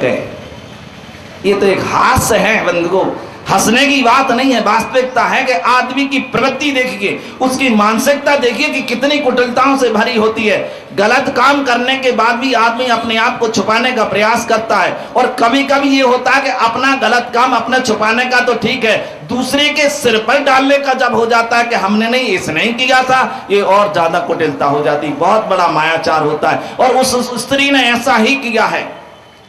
गए। ये तो एक हास्य है बंधुओं, हंसने की बात नहीं है, वास्तविकता है कि आदमी की प्रवृत्ति देखिए, उसकी मानसिकता देखिए कि कितनी कुटिलताओं से भरी होती है। गलत काम करने के बाद भी आदमी अपने आप को छुपाने का प्रयास करता है, और कभी कभी ये होता है कि अपना गलत काम अपने छुपाने का तो ठीक है, दूसरे के सिर पर डालने का जब हो जाता है कि हमने नहीं, इसने ही किया था, ये और ज्यादा कुटिलता हो जाती, बहुत बड़ा मायाचार होता है। और उस स्त्री ने ऐसा ही किया है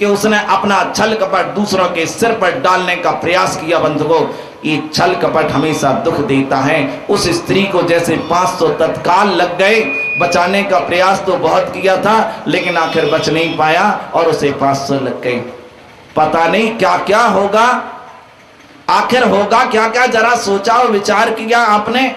कि उसने अपना छल कपट दूसरों के सिर पर डालने का प्रयास किया। बंधुओं, ये छल कपट हमेशा दुख देता है। उस स्त्री को जैसे 500 तत्काल लग गए, बचाने का प्रयास तो बहुत किया था लेकिन आखिर बच नहीं पाया और उसे 500 लग गए। पता नहीं क्या क्या होगा, आखिर होगा क्या क्या, जरा सोचा और विचार किया आपने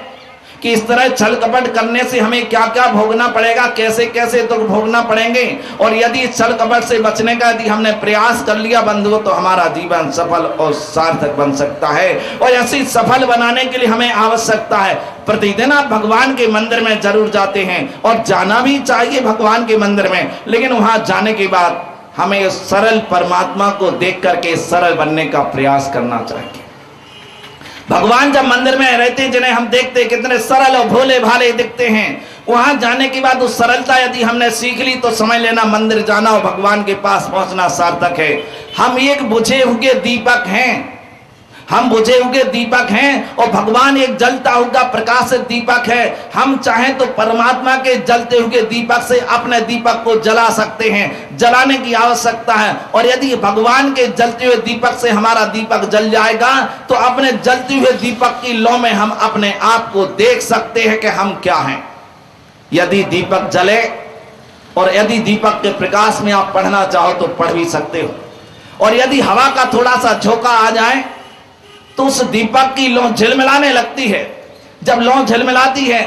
कि इस तरह छल कपट करने से हमें क्या क्या भोगना पड़ेगा, कैसे कैसे तो भोगना पड़ेंगे। और यदि छल कपट से बचने का यदि हमने प्रयास कर लिया बंधुओं, तो हमारा जीवन सफल और सार्थक बन सकता है। और ऐसी सफल बनाने के लिए हमें आवश्यकता है, प्रतिदिन आप भगवान के मंदिर में जरूर जाते हैं और जाना भी चाहिए भगवान के मंदिर में, लेकिन वहां जाने के बाद हमें सरल परमात्मा को देख करके सरल बनने का प्रयास करना चाहिए। भगवान जब मंदिर में रहते हैं, जिन्हें हम देखते हैं कितने सरल और भोले भाले दिखते हैं, वहां जाने के बाद उस सरलता यदि हमने सीख ली तो समझ लेना मंदिर जाना और भगवान के पास पहुंचना सार्थक है। हम एक बुझे हुए दीपक हैं, हम बुझे हुए दीपक हैं और भगवान एक जलता हुआ प्रकाशित दीपक है। हम चाहें तो परमात्मा के जलते हुए दीपक से अपने दीपक को जला सकते हैं, जलाने की आवश्यकता है। और यदि भगवान के जलते हुए दीपक से हमारा दीपक जल जाएगा तो अपने जलते हुए दीपक की लौ में हम अपने आप को देख सकते हैं कि हम क्या हैं। यदि दीपक जले और यदि दीपक के प्रकाश में आप पढ़ना चाहो तो पढ़ भी सकते हो, और यदि हवा का थोड़ा सा झोंका आ जाए तो उस दीपक की लौ झिलमिलाने लगती है। जब लौ झिलमिलाती है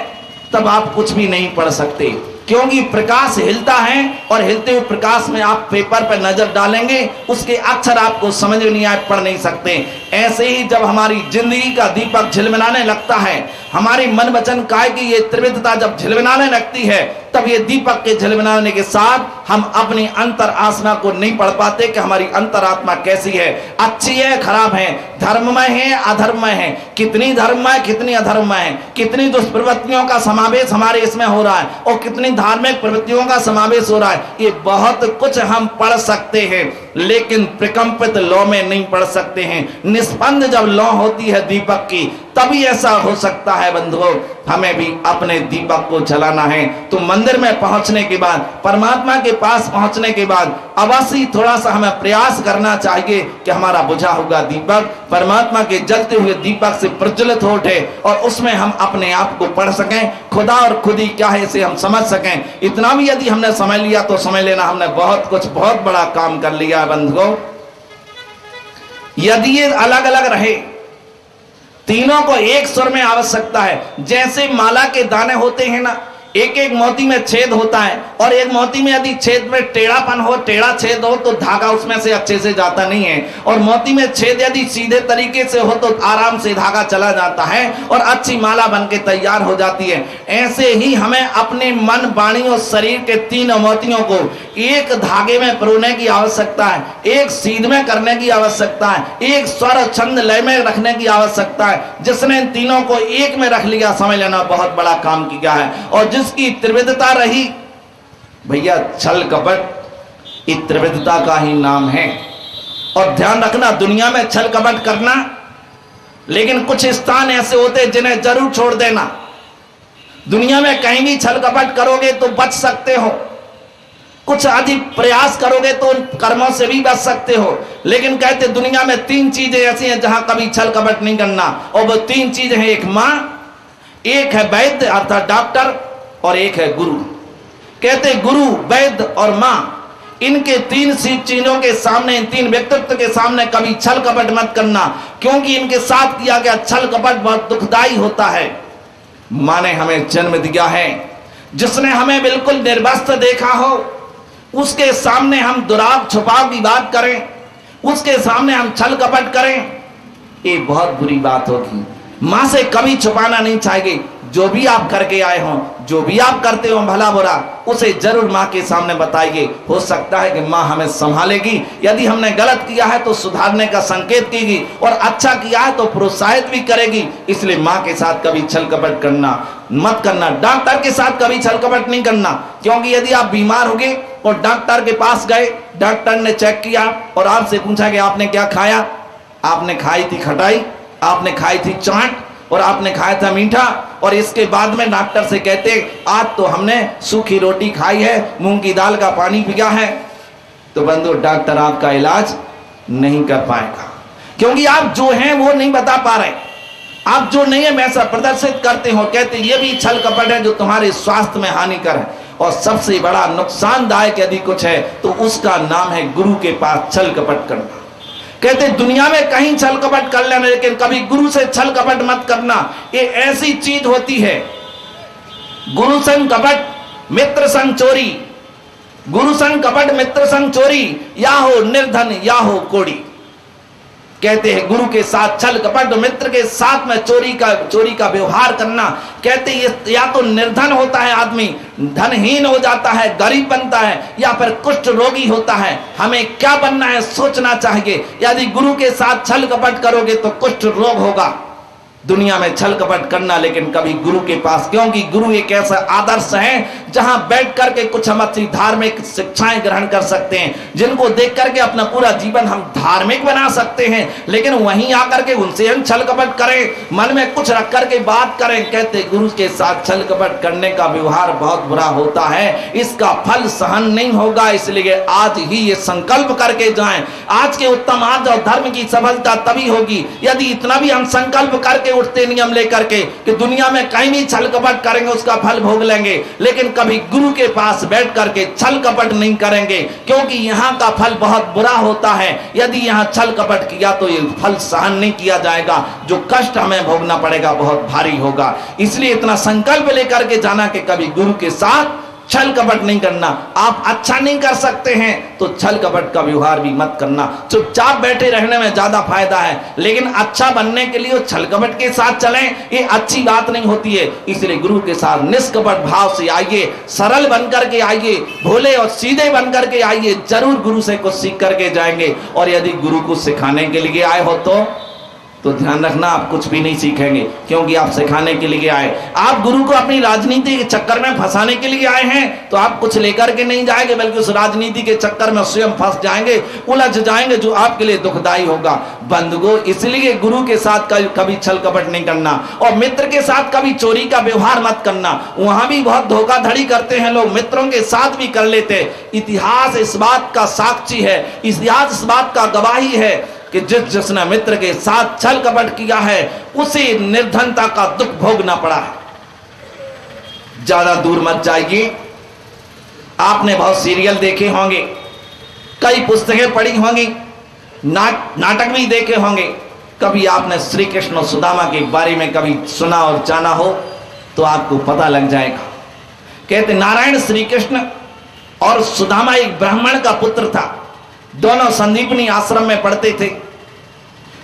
तब आप कुछ भी नहीं पढ़ सकते, क्योंकि प्रकाश हिलता है और हिलते हुए प्रकाश में आप पेपर पर नजर डालेंगे, उसके अक्षर आपको समझ में नहीं आए, पढ़ नहीं सकते। ऐसे ही जब हमारी जिंदगी का दीपक झिलमिलाने लगता है, हमारी मन वचन काय की ये त्रिविधता जब झिलमिलाने लगती है, तब ये दीपक के झिलमिलाने के साथ हम अपनी अंतर आसना को नहीं पढ़ पाते कि हमारी अंतरात्मा कैसी है, अच्छी है खराब है, धर्ममय है अधर्ममय है, कितनी धर्ममय कितनी अधर्ममय है, कितनी दुष्प्रवृत्तियों का समावेश हमारे इसमें हो रहा है और कितनी धार्मिक प्रवृत्तियों का समावेश हो रहा है। ये बहुत कुछ हम पढ़ सकते हैं, लेकिन प्रकंपित लौ में नहीं पढ़ सकते हैं। निष्पन्द जब लौ होती है दीपक की, तभी ऐसा हो सकता है। बंधुओं, हमें भी अपने दीपक को जलाना है तो मंदिर में पहुंचने के बाद, परमात्मा के पास पहुंचने के बाद अवश्य थोड़ा सा हमें प्रयास करना चाहिए कि हमारा बुझा हुआ दीपक परमात्मा के जलते हुए दीपक से प्रज्वलित हो उठे और उसमें हम अपने आप को पढ़ सकें, खुदा और खुदी क्या है इसे हम समझ सकें। इतना भी यदि हमने समझ लिया तो समझ लेना हमने बहुत कुछ, बहुत बड़ा काम कर लिया। बंधुओं, यदि ये अलग अलग रहे, तीनों को एक सुर में आवश्यकता है। जैसे माला के दाने होते हैं ना, एक एक मोती में छेद होता है और एक मोती में यदि छेद में टेढ़ापन हो, टेढ़ा छेद हो तो धागा उसमें से अच्छे से जाता नहीं है, और मोती में छेद यदि सीधे तरीके से हो तो आराम से धागा चला जाता है और अच्छी माला बन के तैयार हो जाती है। ऐसे ही हमें अपने मन, वाणी और शरीर के तीनों मोतियों को एक धागे में पिरोने की आवश्यकता है, एक सीध में करने की आवश्यकता है, एक स्वर छंद लय में रखने की आवश्यकता है। जिसने इन तीनों को एक में रख लिया, समझ लेना बहुत बड़ा काम किया है। और जिसकी त्रिविधता रही, भैया छल कपट इस त्रिविधता का ही नाम है। और ध्यान रखना, दुनिया में छल कपट करना, लेकिन कुछ स्थान ऐसे होते जिन्हें जरूर छोड़ देना। दुनिया में कहीं भी छल कपट करोगे तो बच सकते हो, कुछ अधिक प्रयास करोगे तो उन कर्मों से भी बच सकते हो। लेकिन कहते दुनिया में 3 चीजें ऐसी हैं जहां कभी छल कपट नहीं करना, और वो 3 चीजें हैं, एक मां, एक है वैद्य अर्थात डॉक्टर, और एक है गुरु। कहते गुरु, वैद्य और मां, इनके 3 चीजों के सामने, इन 3 व्यक्तित्व के सामने कभी छल कपट मत करना, क्योंकि इनके साथ किया गया छल कपट बहुत दुखदाई होता है। मां ने हमें जन्म दिया है, जिसने हमें बिल्कुल निर्वस्त्र देखा हो, उसके सामने हम दुराव छुपाव की बात करें, उसके सामने हम छल कपट करें, ये बहुत बुरी बात होगी। मां से कभी छुपाना नहीं चाहिए। जो भी आप करके आए हो, जो भी आप करते हो भला बुरा उसे जरूर माँ के सामने बताइए। हो सकता है कि माँ हमें संभालेगी, यदि हमने गलत किया है तो सुधारने का संकेत देगी, और अच्छा किया है तो प्रोत्साहित भी करेगी। इसलिए माँ के साथ कभी छल कपट करना मत करना। डॉक्टर के साथ कभी छल कपट नहीं करना, क्योंकि यदि आप बीमार हो गए और डॉक्टर के पास गए, डॉक्टर ने चेक किया और आपसे पूछा कि आपने क्या खाया, आपने खाई थी खटाई, आपने खाई थी चाट और आपने खाया था मीठा, और इसके बाद में डॉक्टर से कहते आज तो हमने सूखी रोटी खाई है, मूंग की दाल का पानी पिया है, तो बंधु डॉक्टर आपका इलाज नहीं कर पाएगा, क्योंकि आप जो हैं वो नहीं बता पा रहे। आप जो नहीं है वैसा प्रदर्शित करते हो, कहते ये भी छल कपट है जो तुम्हारे स्वास्थ्य में हानिकर है। और सबसे बड़ा नुकसानदायक यदि कुछ है तो उसका नाम है गुरु के पास छल कपट करना। कहते दुनिया में कहीं छल कपट कर लेना, लेकिन कभी गुरु से छल कपट मत करना। ये ऐसी चीज होती है, गुरु संग कपट मित्र संग चोरी, गुरु संग कपट मित्र संग चोरी, या हो निर्धन या हो कोड़ी। कहते हैं गुरु के साथ छल कपट, मित्र के साथ में चोरी का व्यवहार करना। कहते ये या तो निर्धन होता है आदमी, धनहीन हो जाता है, गरीब बनता है, या फिर कुष्ठ रोगी होता है। हमें क्या बनना है सोचना चाहिए। यदि गुरु के साथ छल कपट करोगे तो कुष्ठ रोग होगा। दुनिया में छल कपट करना, लेकिन कभी गुरु के पास, क्योंकि गुरु एक ऐसा आदर्श है जहां बैठ करके कुछ हम अच्छी धार्मिक शिक्षाएं ग्रहण कर सकते हैं, जिनको देख करके अपना पूरा जीवन हम धार्मिक बना सकते हैं। लेकिन वहीं आकर के उनसे हम छल कपट करें, मन में कुछ रख करके बात करें। कहते गुरु के साथ छल कपट करने का व्यवहार बहुत बुरा होता है, इसका फल सहन नहीं होगा। इसलिए आज ही ये संकल्प करके जाएं। आज के उत्तम आज और धर्म की सफलता तभी होगी यदि इतना भी हम संकल्प करके उठते नियम लेकर के कि दुनिया में कहीं भी छल कपट करेंगे उसका फल भोग लेंगे, लेकिन कभी गुरु के पास बैठ करके छल कपट नहीं करेंगे, क्योंकि यहाँ का फल बहुत बुरा होता है। यदि यहाँ छल कपट किया तो ये फल सहन नहीं किया जाएगा, जो कष्ट हमें भोगना पड़ेगा बहुत भारी होगा। इसलिए इतना संकल्प लेकर के जाना कि कभी गुरु के साथ छल कपट नहीं करना। आप अच्छा नहीं कर सकते हैं तो छल कपट का व्यवहार भी मत करना। चुपचाप बैठे रहने में ज्यादा फायदा है, लेकिन अच्छा बनने के लिए छल कपट के साथ चलें, ये अच्छी बात नहीं होती है। इसलिए गुरु के साथ निष्कपट भाव से आइए, सरल बनकर के आइए, भोले और सीधे बनकर के आइए। जरूर गुरु से कुछ सीख करके जाएंगे। और यदि गुरु को सिखाने के लिए आए हो तो ध्यान रखना आप कुछ भी नहीं सीखेंगे, क्योंकि आप सिखाने के लिए आए। आप गुरु को अपनी राजनीति के चक्कर में फंसाने के लिए आए हैं तो आप कुछ लेकर के नहीं जाएंगे, बल्कि उस राजनीति के चक्कर में स्वयं फंस जाएंगे, उलझ जाएंगे, जो आपके लिए दुखदायी होगा। बंधुओं, इसलिए गुरु के साथ कभी छल कपट नहीं करना, और मित्र के साथ कभी चोरी का व्यवहार मत करना। वहां भी बहुत धोखाधड़ी करते हैं लोग, मित्रों के साथ भी कर लेते। इतिहास इस बात का साक्षी है, इतिहास इस बात का गवाही है कि जिसने मित्र के साथ छल कपट किया है उसे निर्धनता का दुख भोगना पड़ा है। ज्यादा दूर मत जाइए। आपने बहुत सीरियल देखे होंगे, कई पुस्तकें पढ़ी होंगी, नाटक भी देखे होंगे। कभी आपने श्री कृष्ण और सुदामा के बारे में कभी सुना और जाना हो तो आपको पता लग जाएगा। कहते नारायण श्री कृष्ण और सुदामा एक ब्राह्मण का पुत्र था। दोनों संदीपनी आश्रम में पढ़ते थे।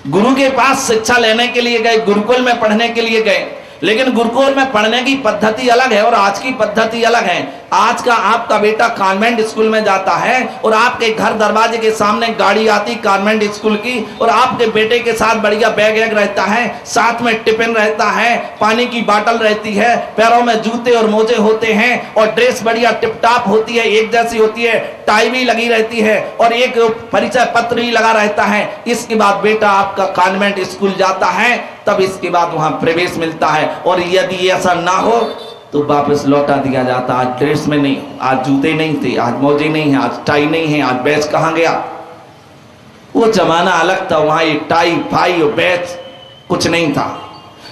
गुरु के पास शिक्षा लेने के लिए गए, गुरुकुल में पढ़ने के लिए गए, लेकिन गुरुकुल में पढ़ने की पद्धति अलग है और आज की पद्धति अलग है। आज का आपका बेटा कॉन्वेंट स्कूल में जाता है और आपके घर दरवाजे के सामने गाड़ी आती कॉन्वेंट स्कूल की, और आपके बेटे के साथ बढ़िया बैग रहता है, साथ में टिफिन रहता है, पानी की बोतल रहती है, पैरों में जूते और मोजे होते हैं, और ड्रेस बढ़िया टिप टॉप होती है, एक जैसी होती है, टाई भी लगी रहती है, और एक परिचय पत्र भी लगा रहता है। इसके बाद बेटा आपका कॉन्वेंट स्कूल जाता है, तब इसके बाद वहां प्रवेश मिलता है। और यदि ऐसा ना हो तो वापस लौटा दिया जाता। आज ड्रेस में नहीं, आज जूते नहीं थे, आज मोजे नहीं है, आज टाई नहीं है, आज बैच कहाँ गया। वो जमाना अलग था, वहां ये टाई फाई और बैच कुछ नहीं था।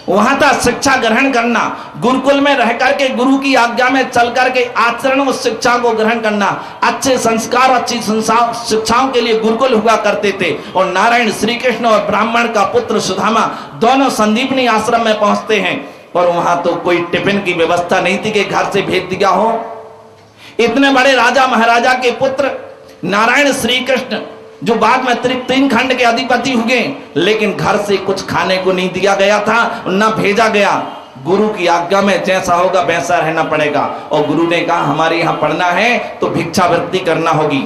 वहां था शिक्षा ग्रहण करना, गुरुकुल में रह करके गुरु की आज्ञा में चल करके आचरण उस शिक्षा को ग्रहण करना। अच्छे संस्कार, अच्छी शिक्षाओं के लिए गुरुकुल हुआ करते थे। और नारायण श्री कृष्ण और ब्राह्मण का पुत्र सुदामा दोनों संदीपनी आश्रम में पहुंचते हैं, और वहां तो कोई टिफिन की व्यवस्था नहीं थी कि घर से भेज दिया हो। इतने बड़े राजा महाराजा के पुत्र नारायण श्री कृष्ण, जो बाद में तीन खंड के अधिपति हुए, लेकिन घर से कुछ खाने को नहीं दिया गया था, न भेजा गया। गुरु की आज्ञा में जैसा होगा वैसा रहना पड़ेगा। और गुरु ने कहा हमारे यहाँ पढ़ना है तो भिक्षावृत्ति करना होगी,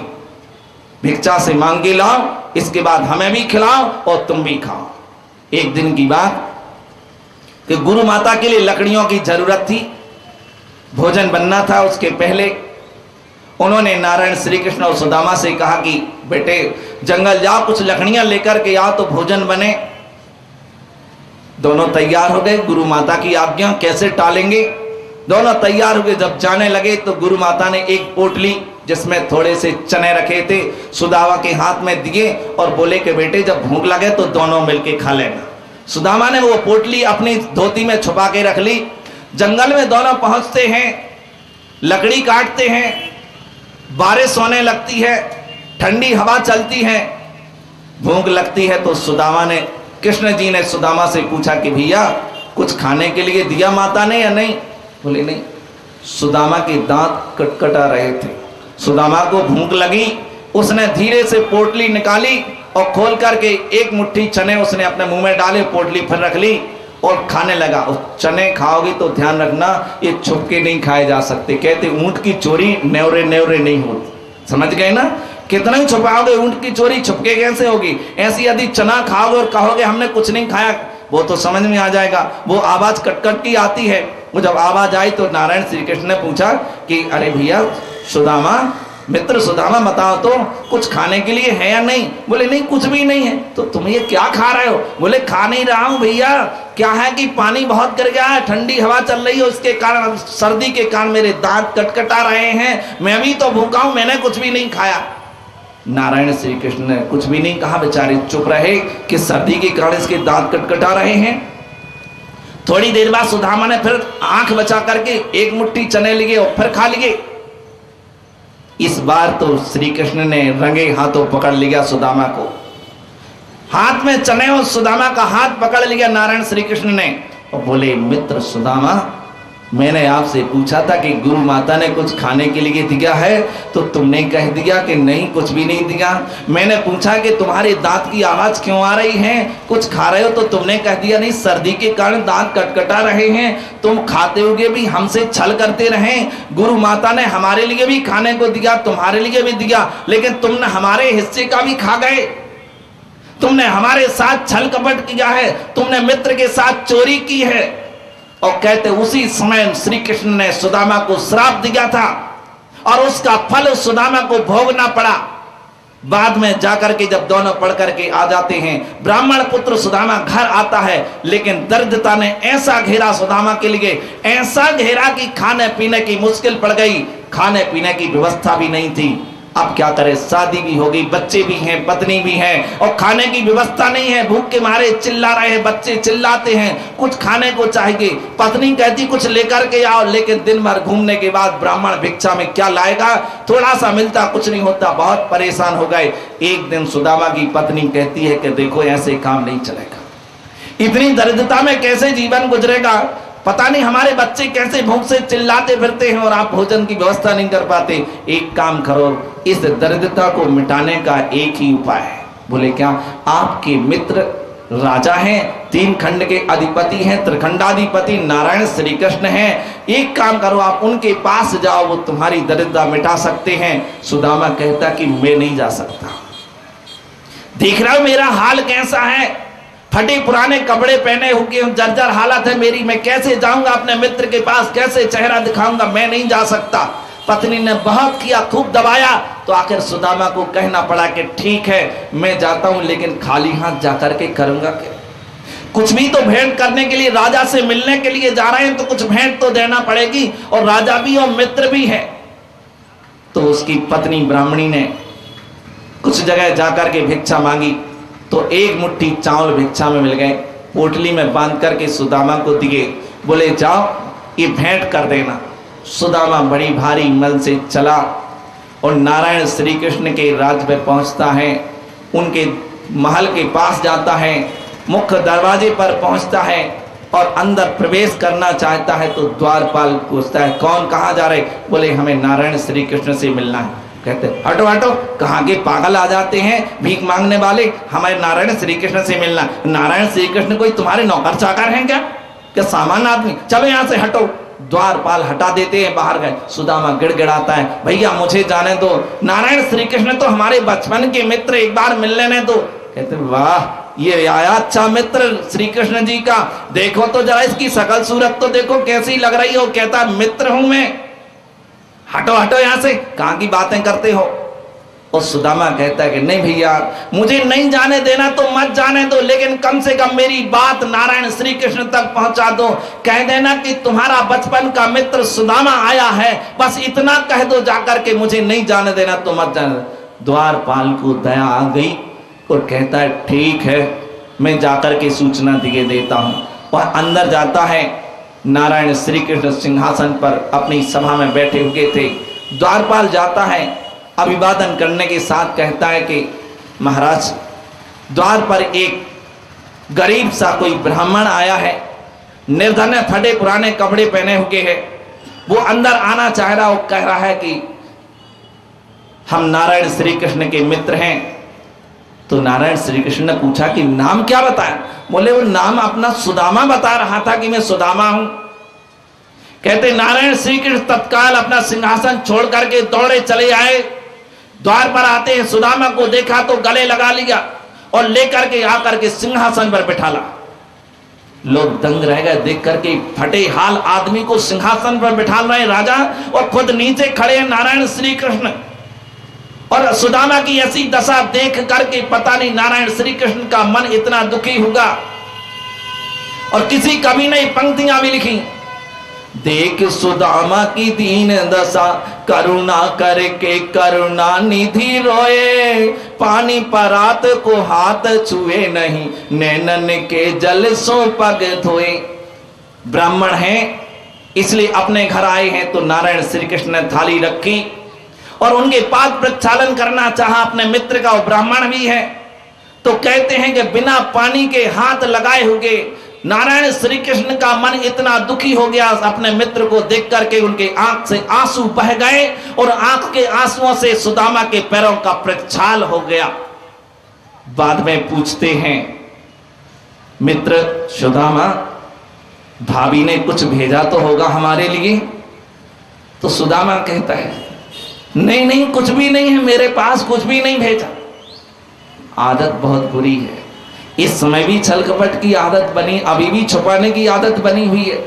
भिक्षा से मांग के लाओ, इसके बाद हमें भी खिलाओ और तुम भी खाओ। एक दिन की बात कि गुरु माता के लिए लकड़ियों की जरूरत थी, भोजन बनना था। उसके पहले उन्होंने नारायण श्री कृष्ण और सुदामा से कहा कि बेटे जंगल जाओ, कुछ लकड़ियां लेकर के आओ तो भोजन बने। दोनों तैयार हो गए, गुरु माता की आज्ञा कैसे टालेंगे। दोनों तैयार हो गए, जब जाने लगे तो गुरु माता ने एक पोटली जिसमें थोड़े से चने रखे थे सुदामा के हाथ में दिए और बोले कि बेटे जब भूख लगे तो दोनों मिलके खा लेना। सुदामा ने वो पोटली अपनी धोती में छुपा के रख ली। जंगल में दोनों पहुंचते हैं, लकड़ी काटते हैं, बारिश होने लगती है, ठंडी हवा चलती है, भूख लगती है। तो सुदामा ने, कृष्ण जी ने सुदामा से पूछा कि भैया कुछ खाने के लिए दिया माता ने या नहीं? बोले नहीं। सुदामा के दांत कटकटा रहे थे, सुदामा को भूख लगी, उसने धीरे से पोटली निकाली और खोल करके एक मुट्ठी चने उसने अपने मुंह में डाले, पोटली फिर रख ली और खाने लगा। उस चने खाओगे तो ध्यान रखना ये छुप के नहीं खाए जा सकते, कहते ऊंट की चोरी न्योरे न्योरे नहीं होती। समझ गए ना? कितना ही छुपाओगे ऊंट की चोरी छुपके कैसे होगी? ऐसी यदि चना खाओगे और कहोगे हमने कुछ नहीं खाया, वो तो समझ में आ जाएगा। वो आवाज कटकट की आती है। वो जब आवाज आई तो नारायण श्री कृष्ण ने पूछा कि अरे भैया सुदामा, मित्र सुदामा बताओ तो कुछ खाने के लिए है या नहीं? बोले नहीं कुछ भी नहीं है। तो तुम ये क्या खा रहे हो? बोले खा नहीं रहा हूं भैया, क्या है कि पानी बहुत गिर गया है, ठंडी हवा चल रही है, उसके कारण सर्दी के कारण मेरे दांत कटकटा रहे हैं, मैं भी तो भूखा हूं, मैंने कुछ भी नहीं खाया। नारायण श्री कृष्ण ने कुछ भी नहीं कहा, बेचारे चुप रहे कि सर्दी के कारण इसके दांत कटकटा रहे हैं। थोड़ी देर बाद सुदामा ने फिर आंख बचा करके एक मुट्ठी चने लिए और फिर खा लिए। इस बार तो श्री कृष्ण ने रंगे हाथों पकड़ लिया सुदामा को, हाथ में चने और सुदामा का हाथ पकड़ लिया नारायण श्री कृष्ण ने और बोले मित्र सुदामा, मैंने आपसे पूछा था कि गुरु माता ने कुछ खाने के लिए दिया है तो तुमने कह दिया कि नहीं कुछ भी नहीं दिया। मैंने पूछा कि तुम्हारे दांत की आवाज क्यों आ रही है, कुछ खा रहे हो तो तुमने कह दिया नहीं सर्दी के कारण दांत कटकटा रहे हैं। तुम खाते हुए भी हमसे छल करते रहे। गुरु माता ने हमारे लिए भी खाने को दिया, तुम्हारे लिए भी दिया, लेकिन तुमने हमारे हिस्से का भी खा गए। तुमने हमारे साथ छल कपट किया है, तुमने मित्र के साथ चोरी की है। और कहते उसी समय श्री कृष्ण ने सुदामा को श्राप दिया था और उसका फल सुदामा को भोगना पड़ा। बाद में जाकर के जब दोनों पढ़ करके आ जाते हैं, ब्राह्मण पुत्र सुदामा घर आता है, लेकिन दरिद्रता ने ऐसा घेरा सुदामा के लिए, ऐसा घेरा कि खाने पीने की मुश्किल पड़ गई, खाने पीने की व्यवस्था भी नहीं थी। अब क्या करे, शादी भी हो गई, बच्चे भी हैं, पत्नी भी है और खाने की व्यवस्था नहीं है। भूख के मारे चिल्ला रहे हैं, बच्चे चिल्लाते हैं, कुछ खाने को चाहिए। पत्नी कहती कुछ लेकर के आओ, लेकिन दिन भर घूमने के बाद ब्राह्मण भिक्षा में क्या लाएगा, थोड़ा सा मिलता कुछ नहीं होता, बहुत परेशान हो गए। एक दिन सुदामा की पत्नी कहती है कि देखो ऐसे काम नहीं चलेगा, इतनी दरिद्रता में कैसे जीवन गुजरेगा, पता नहीं हमारे बच्चे कैसे भूख से चिल्लाते फिरते हैं और आप भोजन की व्यवस्था नहीं कर पाते। एक काम करो, इस दरिद्रता को मिटाने का एक ही उपाय है। बोले क्या? आपके मित्र राजा हैं, 3 खंड के अधिपति हैं, त्रिखंडाधिपति नारायण श्री कृष्ण हैं, एक काम करो आप उनके पास जाओ, वो तुम्हारी दरिद्रता मिटा सकते हैं। सुदामा कहता कि मैं नहीं जा सकता, देख रहा हूं मेरा हाल कैसा है, फटे पुराने कपड़े पहने होके जर्जर हालत है मेरी, मैं कैसे जाऊंगा अपने मित्र के पास, कैसे चेहरा दिखाऊंगा, मैं नहीं जा सकता। पत्नी ने बहुत किया, खूब दबाया, तो आखिर सुदामा को कहना पड़ा कि ठीक है मैं जाता हूं, लेकिन खाली हाथ जाकर के करूंगा क्या? कुछ भी तो भेंट करने के लिए, राजा से मिलने के लिए जा रहे हैं तो कुछ भेंट तो देना पड़ेगी, और राजा भी और मित्र भी है। तो उसकी पत्नी ब्राह्मणी ने कुछ जगह जाकर के भिक्षा मांगी तो एक मुट्ठी चावल भिक्षा में मिल गए, पोटली में बांध करके सुदामा को दिए, बोले जाओ ये भेंट कर देना। सुदामा बड़ी भारी मन से चला और नारायण श्री कृष्ण के राज में पहुंचता है, उनके महल के पास जाता है, मुख्य दरवाजे पर पहुंचता है और अंदर प्रवेश करना चाहता है तो द्वारपाल पूछता है कौन, कहाँ जा रहे? बोले हमें नारायण श्री कृष्ण से मिलना है। कहते हटो हटो, कहाँ के पागल आ जाते हैं भीख मांगने वाले, हमारे नारायण श्री कृष्ण से मिलना। नारायण श्री कृष्ण कोई तुम्हारे नौकर चाकर हैं क्या? क्या सामान आदमी, चलो यहाँ से हटो। द्वारपाल हटा देते हैं, बाहर गए। सुदामा गिड़गिड़ाता है, भैया मुझे जाने दो, नारायण श्री कृष्ण तो हमारे बचपन के मित्र, एक बार मिल लेने दो। कहते वाह, ये आया अच्छा मित्र श्री कृष्ण जी का, देखो तो जरा इसकी शकल सूरत तो देखो कैसी लग रही हो। कहता मित्र हूं मैं, हटो हटो यहां से, कहां की बातें करते हो। और सुदामा कहता है कि नहीं भैया, मुझे नहीं जाने देना तो मत जाने दो, लेकिन कम से कम मेरी बात नारायण श्री कृष्ण तक पहुंचा दो। कह देना कि तुम्हारा बचपन का मित्र सुदामा आया है, बस इतना कह दो जाकर के, मुझे नहीं जाने देना तो मत जाने। द्वारपाल को दया आ गई और कहता है ठीक है, मैं जाकर के सूचना दिए देता हूं। और अंदर जाता है। नारायण श्री कृष्ण सिंहासन पर अपनी सभा में बैठे हुए थे। द्वारपाल जाता है, अभिवादन करने के साथ कहता है कि महाराज, द्वार पर एक गरीब सा कोई ब्राह्मण आया है, निर्धन है, फटे पुराने कपड़े पहने हुए है, वो अंदर आना चाह रहा, वो कह रहा है कि हम नारायण श्री कृष्ण के मित्र हैं। तो नारायण श्री कृष्ण ने पूछा कि नाम क्या बताया? बोले वो नाम अपना सुदामा बता रहा था कि मैं सुदामा हूं। कहते नारायण श्री कृष्ण तत्काल अपना सिंहासन छोड़ करके दौड़े चले आए। द्वार पर आते हैं, सुदामा को देखा तो गले लगा लिया और लेकर के आकर के सिंहासन पर बिठाला। लोग दंग रह गए देख करके, फटे हाल आदमी को सिंहासन पर बिठा रहे राजा, और खुद नीचे खड़े हैं नारायण श्री कृष्ण। और सुदामा की ऐसी दशा देख करके पता नहीं नारायण श्री कृष्ण का मन इतना दुखी होगा। और किसी कवि ने पंक्तियां भी लिखी, देख सुदामा की दीन दशा, करुणा करके करुणा निधि रोए, पानी परात को हाथ छुए नहीं, नैनन के जल सो पग धोए। ब्राह्मण हैं इसलिए अपने घर आए हैं, तो नारायण श्री कृष्ण ने थाली रखी और उनके पाद प्रक्षालन करना चाहा अपने मित्र का, वो ब्राह्मण भी है। तो कहते हैं कि बिना पानी के हाथ लगाए हुए नारायण श्री कृष्ण का मन इतना दुखी हो गया अपने मित्र को देख करके, उनके आंख से आंसू बह गए और आंख के आंसुओं से सुदामा के पैरों का प्रक्षाल हो गया। बाद में पूछते हैं, मित्र सुदामा, भाभी ने कुछ भेजा तो होगा हमारे लिए? तो सुदामा कहता है नहीं नहीं, कुछ भी नहीं है मेरे पास, कुछ भी नहीं भेजा। आदत बहुत बुरी है, इस समय भी छल कपट की आदत बनी, अभी भी छुपाने की आदत बनी हुई है।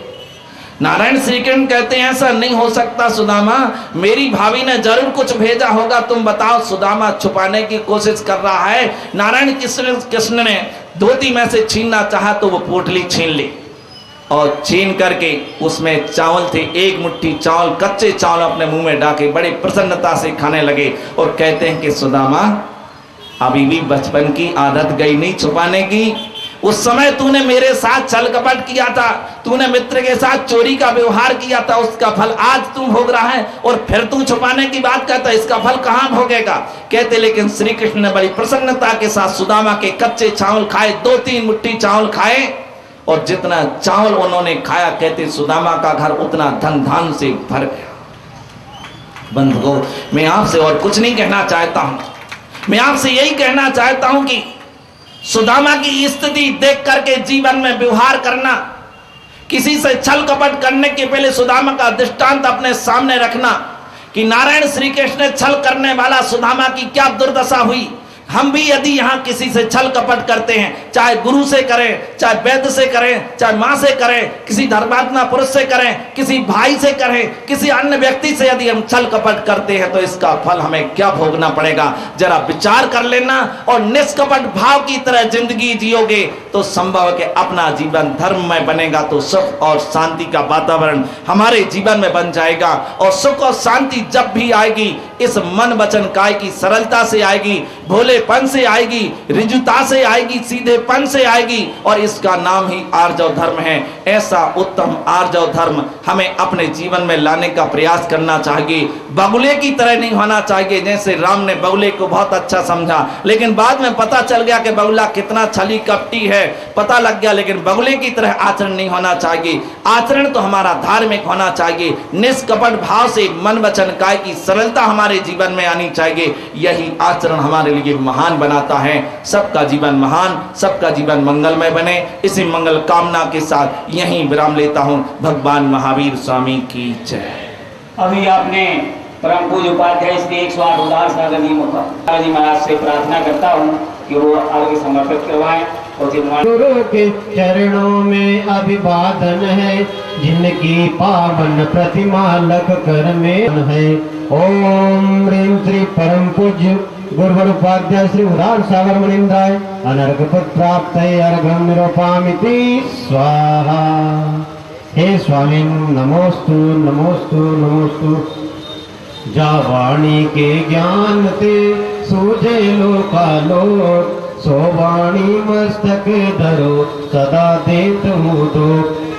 नारायण श्री कृष्ण कहते हैं ऐसा नहीं हो सकता सुदामा, मेरी भाभी ने जरूर कुछ भेजा होगा, तुम बताओ। सुदामा छुपाने की कोशिश कर रहा है। नारायण कृष्ण ने धोती में से छीनना चाहा तो वो पोटली छीन ली और छीन करके उसमें चावल थे, एक मुट्ठी चावल, कच्चे चावल अपने मुंह में डाके बड़े प्रसन्नता से खाने लगे। और कहते हैं कि सुदामा, अभी भी बचपन की आदत गई नहीं छुपाने की। उस समय तूने मेरे साथ छल कपट किया था, तूने मित्र के साथ चोरी का व्यवहार किया था, उसका फल आज तुम भोग रहा है और फिर तू छुपाने की बात करता, इसका फल कहां भोगेगा? कहते लेकिन श्री कृष्ण ने बड़ी प्रसन्नता के साथ सुदामा के कच्चे चावल खाए, 2-3 मुट्ठी चावल खाए और जितना चावल उन्होंने खाया, कहते सुदामा का घर उतना धन धान से भर गया। बंधुओं, मैं आपसे और कुछ नहीं कहना चाहता हूं, मैं आपसे यही कहना चाहता हूं कि सुदामा की स्थिति देख करके जीवन में व्यवहार करना, किसी से छल कपट करने के पहले सुदामा का दृष्टांत अपने सामने रखना कि नारायण श्री कृष्ण ने छल करने वाला सुदामा की क्या दुर्दशा हुई। हम भी यदि यहाँ किसी से छल कपट करते हैं, चाहे गुरु से करें, चाहे वैद्य से करें, चाहे माँ से करें, किसी धर्मात्मा पुरुष से करें, किसी भाई से करें, किसी अन्य व्यक्ति से यदि हम छल कपट करते हैं तो इसका फल हमें क्या भोगना पड़ेगा, जरा विचार कर लेना। और निष्कपट भाव की तरह जिंदगी जियोगे तो संभव है कि अपना जीवन धर्म में बनेगा, तो सुख और शांति का वातावरण हमारे जीवन में बन जाएगा। और सुख और शांति जब भी आएगी, इस मन वचन काय की सरलता से आएगी, भोलेपन से आएगी, रिजुता से आएगी, सीधेपन से आएगी, और इसका नाम ही आर्जव धर्म है। ऐसा उत्तम आर्जव धर्म हमें अपने जीवन में लाने का प्रयास करना चाहिए। बगुले की तरह नहीं होना चाहिए, जैसे राम ने बगुले को बहुत अच्छा समझा, लेकिन बाद में पता चल गया कि बगुला कितना छली कपटी है, पता लग गया। लेकिन बगुले की तरह आचरण नहीं होना चाहिए। आचरण तो हमारा धार्मिक होना चाहिए, निष्कपट भाव से मन वचन काय की सरलता हमारे जीवन में आनी चाहिए। यही आचरण हमारे लिए महान बनाता है। सबका जीवन महान, सबका जीवन मंगलमय बने, इसी मंगल कामना के साथ यहीं विराम लेता हूँ। भगवान महावीर स्वामी की जय। अभी आपने परम पूज्य उपाध्याय श्री 108 उदार सागर जी महाराज से प्रार्थना करता हूँ कि वो आगे समर्पित करवाएं। गुरु के चरणों में अभिवादन है, जिनकी पावन प्रतिमा लग कर में है। ओम ह्रीं श्री परम पूज्य गुरुवर उपाध्याय श्री उदार सागर मुनीन्द्राय अनर्घ पद प्राप्त अर्घम निरूपामिति स्वाहा। हे स्वामी नमोस्तु नमोस्तु नमोस्तु। जा वाणी के ज्ञान ते सूझे लोकालोक, सो वाणी मस्तक धरो सदा देत हूँ तो।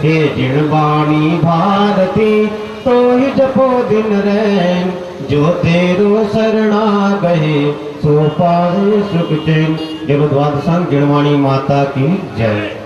हे जिण वाणी भारती तो ही जपो दिन रैन, जो तेरो शरणा गहे सो पाए सुख चैन। जय द्वादशांग जिणवाणी माता की जय।